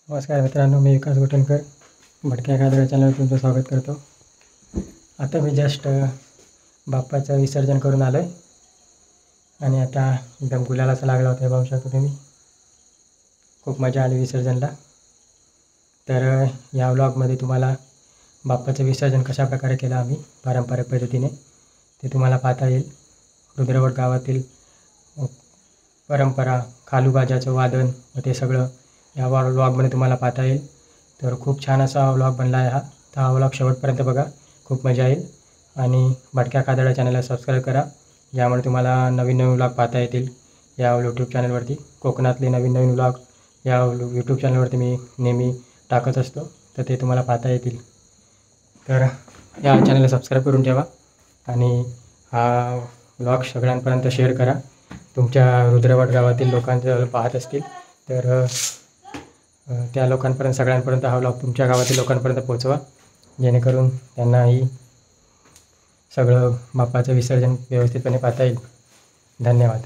नमस्कार मित्रांनो, मी विकास गोटनकर भटक्या कादळा चॅनलवर तुमचं स्वागत करतो। आता मी जस्ट बाप्पाचं विसर्जन करून आलो आहे आणि आता एकदम गुलालाचा लागला होता, पाहू शकता तुम्ही। खूप मजा आली विसर्जनला। तर या व्लॉगमध्ये तुम्हाला बाप्पाचं विसर्जन कशा प्रकारे केलं आम्ही पारंपरिक पद्धतीने ते तुम्हाला पाहता येईल। रुद्रवड गावातील परंपरा, खालूबाजाचं वादन व ते सगळं या व्लॉगमध्ये तुम्हाला पाहता येईल। तर खूप छान असा व्लॉग बनला आहे हा। तर हा व्लॉग शेवटपर्यंत बघा, खूप मजा येईल। आणि भटक्या कादळा चॅनलला सबस्क्राईब करा, ज्यामुळे तुम्हाला नवीन नवीन व्लॉग पाहता येतील या यूट्यूब चॅनलवरती। कोकणातले नवीन नवीन व्लॉग या यूट्यूब चॅनलवरती मी नेहमी टाकत असतो, तर ते तुम्हाला पाहता येतील। तर या चॅनलला सबस्क्राईब करून ठेवा आणि हा व्लॉग सगळ्यांपर्यंत शेअर करा। तुमच्या रुद्रवड गावातील लोकांचं पाहत असतील तर त्या लोकांपर्यंत, सगळ्यांपर्यंत हा व्लॉग तुमच्या गावातील लोकांपर्यंत पोहोचवा, जेणेकरून त्यांनाही सगळं बाप्पाचं विसर्जन व्यवस्थितपणे पाहता येईल। धन्यवाद।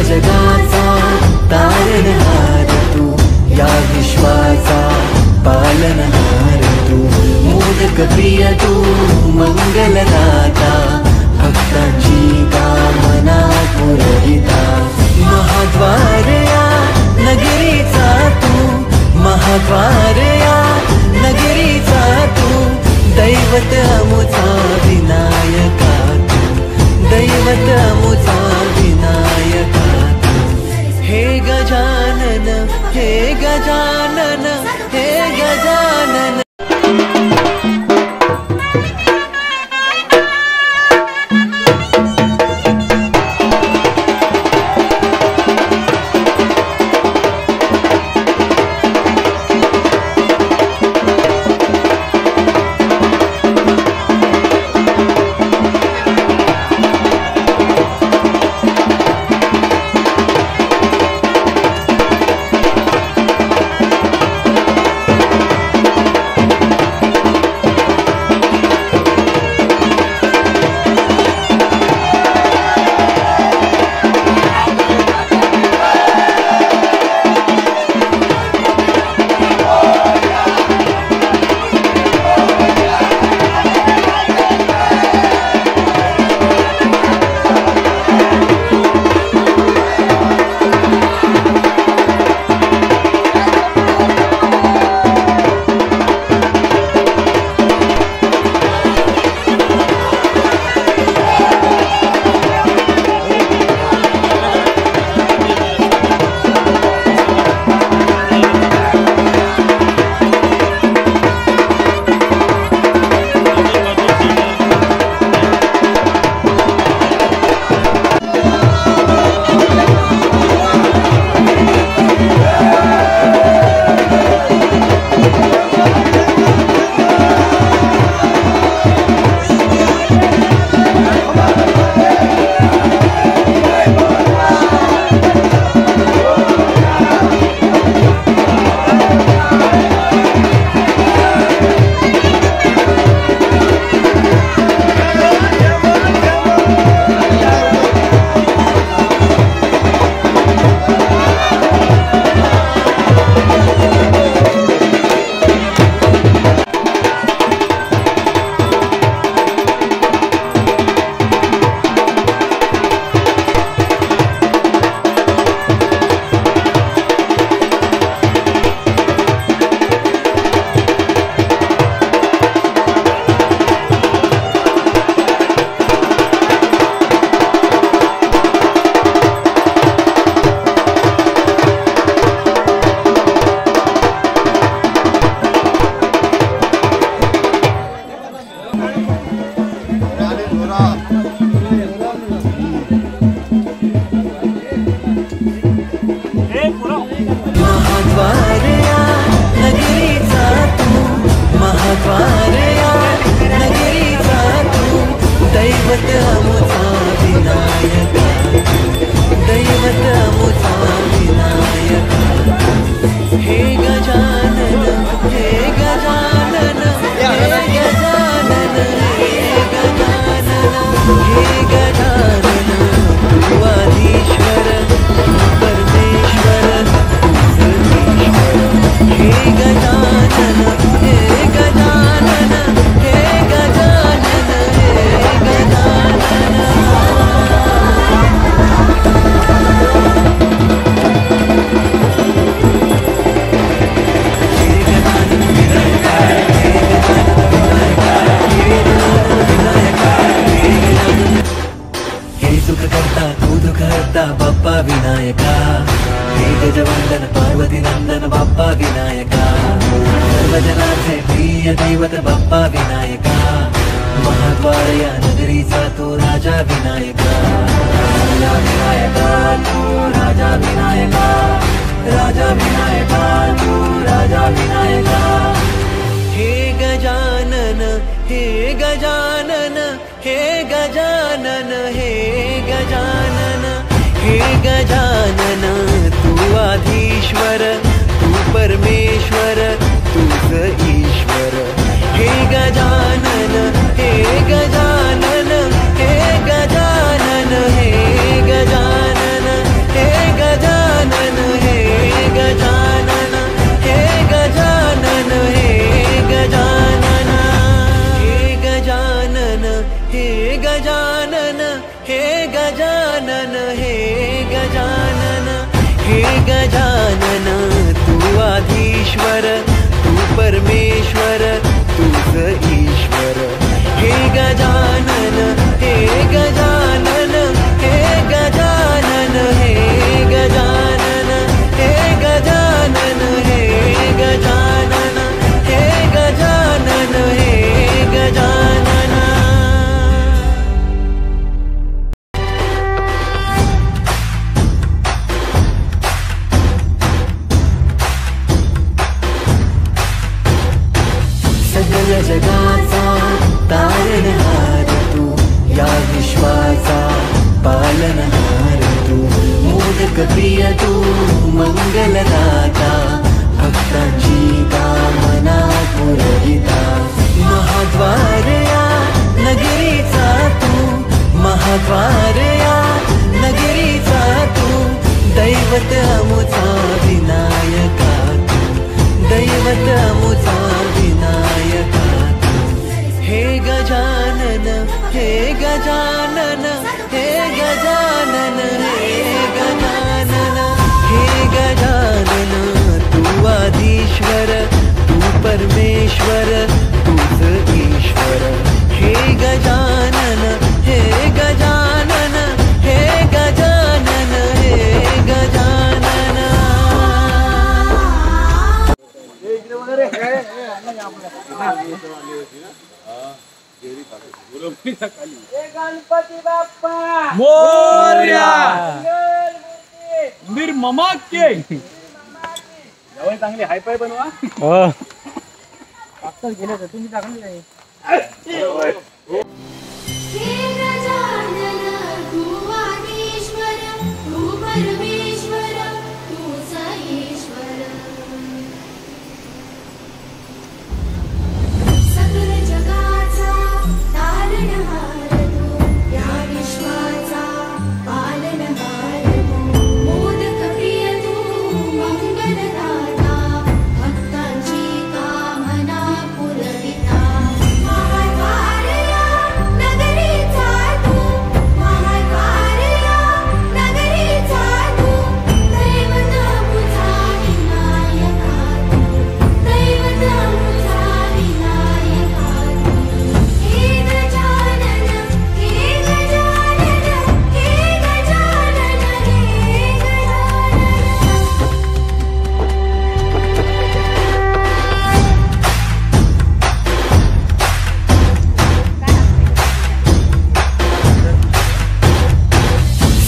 जगाचा तारणहार तू, या विश्वाचा पालनहार तू, मोदक प्रिय तू मंगलदाता, भक्तांची कामना पुरविता, महाद्वार या नगरीचा तू, महाद्वार या नगरीचा तू, दैवत अमुचा विनायका तू, दैवत अमुचा विनायका तू, हे गजानन, हे गजानन, हे गजानन. विनायका, हे गजवंदन पार्वती नंदन बाप्पा विनायका, सर्वजनाचे प्रिय दैवत बाप्पा विनायका, महाद्वार या नगरीचा तो राजा विनायका, राजा विनायका तू राजा विनायका, राजा विनायका तू राजा विनायका. हे गजानन, हे गजानन, हे गजानन, हे गजानन, हे गजानन, तू आधीश्वर, तू परमेश्वर, तूच ईश्वर. हे गजानन, हे गजानन, हे गजानन, हे गजानन, हे गजानन हे गजानन हे गजानन तू आधीश्वर तू परमेश्वर तूच ईश्वर हे गजानन हे गजानन हे गजानन हे गजानन हे गजानन हे गजानन हे गजानन हे गजानन सकल जगाचा तारणहार तू या विश्वाचा पालनहार तू मोदक प्रिय तू मंगलदाता भक्तांची कामना पुरविता महाद्वार या नगरीचा तू महाद्वार या नगरीचा तू दैवत अमुचा विनायका तू दैवत अमुचा विनायका तू हे गजानन हे गजानन हे गजानन हे गजानन हे गजानन तू आधीश्वर तू परमेश्वर तूच ईश्वर हे गजानन हे गजानन हे गजानन हे गजानन गणपती बाप्पा मोरया मीर ममा के जवळ चांगली हाय पाय बनवा पाकच गेले तर तुम्ही चांगली नाही हे गजानन तू आधीश्वर तू परमेश्वर तूच ईश्वर सकल जगाचा तारणहार तू या विश्वाचा पालनहार तू मोदक प्रिय तू मंगलदाता भक्तांची कामना पुरविता महाद्वार या नगरीचा तू महाद्वार या नगरीचा तू दैवत अमुचा विनायका तू दैवत अमुचा विनायका तू हे गजानन हे गजानन हे गजानन हे गजानन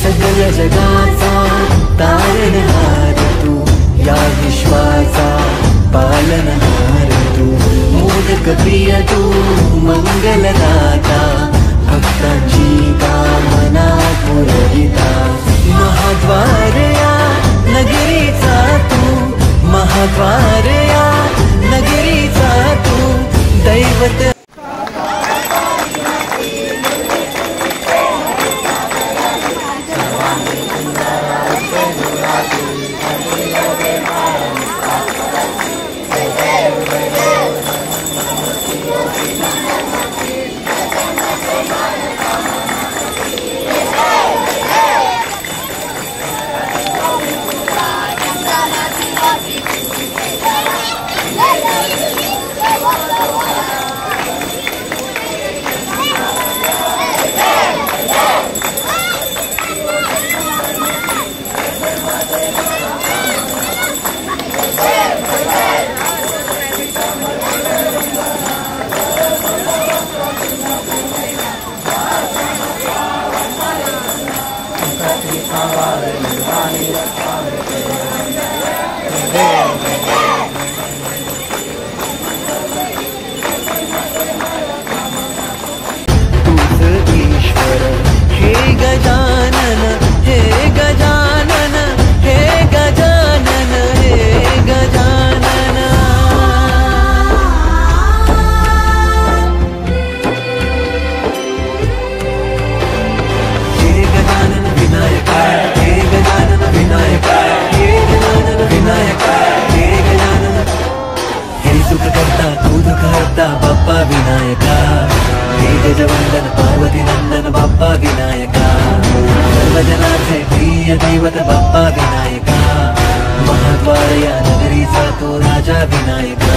सकल जगाचा तारणहार तू या विश्वाचा पालनहार तू मोदक प्रिय तू मंगलदाता भक्तांची कामना पुरविता महाद्वार या नगरीचा तू महाद्वार या नगरीचा तू दैवत तूच ईश्वर हे गजानन हे गजानन हे गजानन हे गजानन हे गजानन विनायका हे गजानन विनायका हे गजानन विनायका हे दैवत बाप्पा विनायका, महाद्वार या नगरीचा तो राजा विनायका.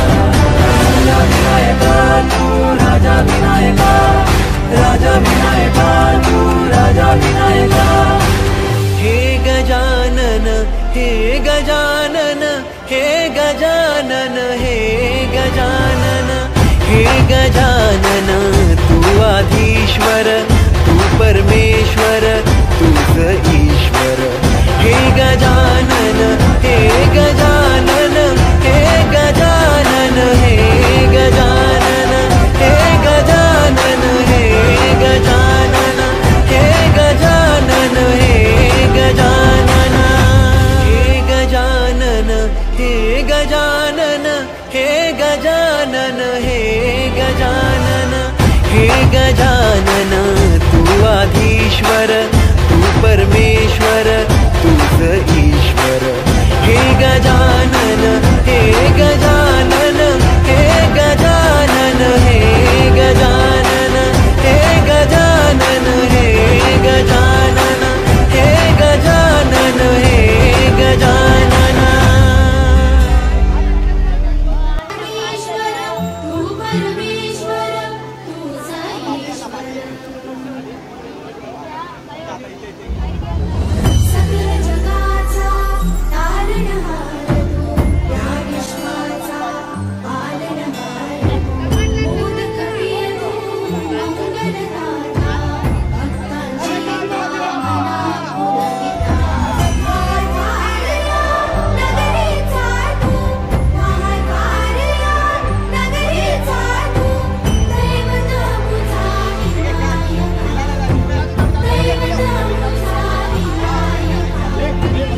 राजा विनायका तू राजा विनायका, राजा विनायका तू राजा विनायका. हे गजानन हे गजानन हे गजानन हे गजानन हे गजानन. तू आधीश्वर तू परमेश्वर तूच ईश्वर. हे गजानन हे गजानन हे गजानन हे गजानन हे गजानन हे गजानन हे गजानन हे गजानन हे गजानन हे गजानन हे गजानन हे गजानन हे गजानन. तू आधीश्वर तू परमेश्वर तूच ईश्वर. हे गजानन हे गजानन हे गजानन हे गजानन हे गजानन हे गजानन हे गजानन हे गजानन. ईश्वर तू परमेश्वर तुझा ईश्वर. सकल जगाचा तारणहार तू, या विश्वाचा पालनहार तू. मोदक प्रिय तू मंगलदाता, भक्तांची कामना पुरविता. महाद्वार या नगरीचा तू, महाद्वार या नगरीचा तू. दैवत मुझा विनायका, दैवत मुझा विनायका.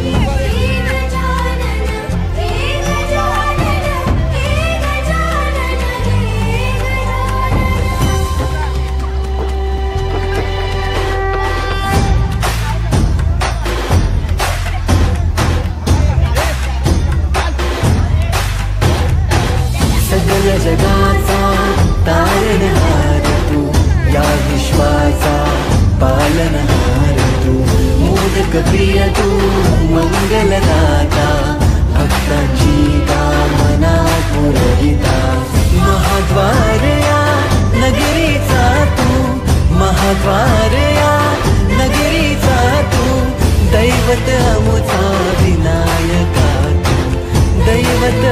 हे गजानन हे गजानन हे गजानन हे सकल जगाचा तारणहार तू, या विश्वाचा पालनहार तू. मोदक प्रिय तू मंगलदाता, भक्तांची कामना पुरविता. महाद्वार या नगरीचा तू, महाद्वार या नगरीचा तू. दैवत अमुचा विनायका तू, दैवत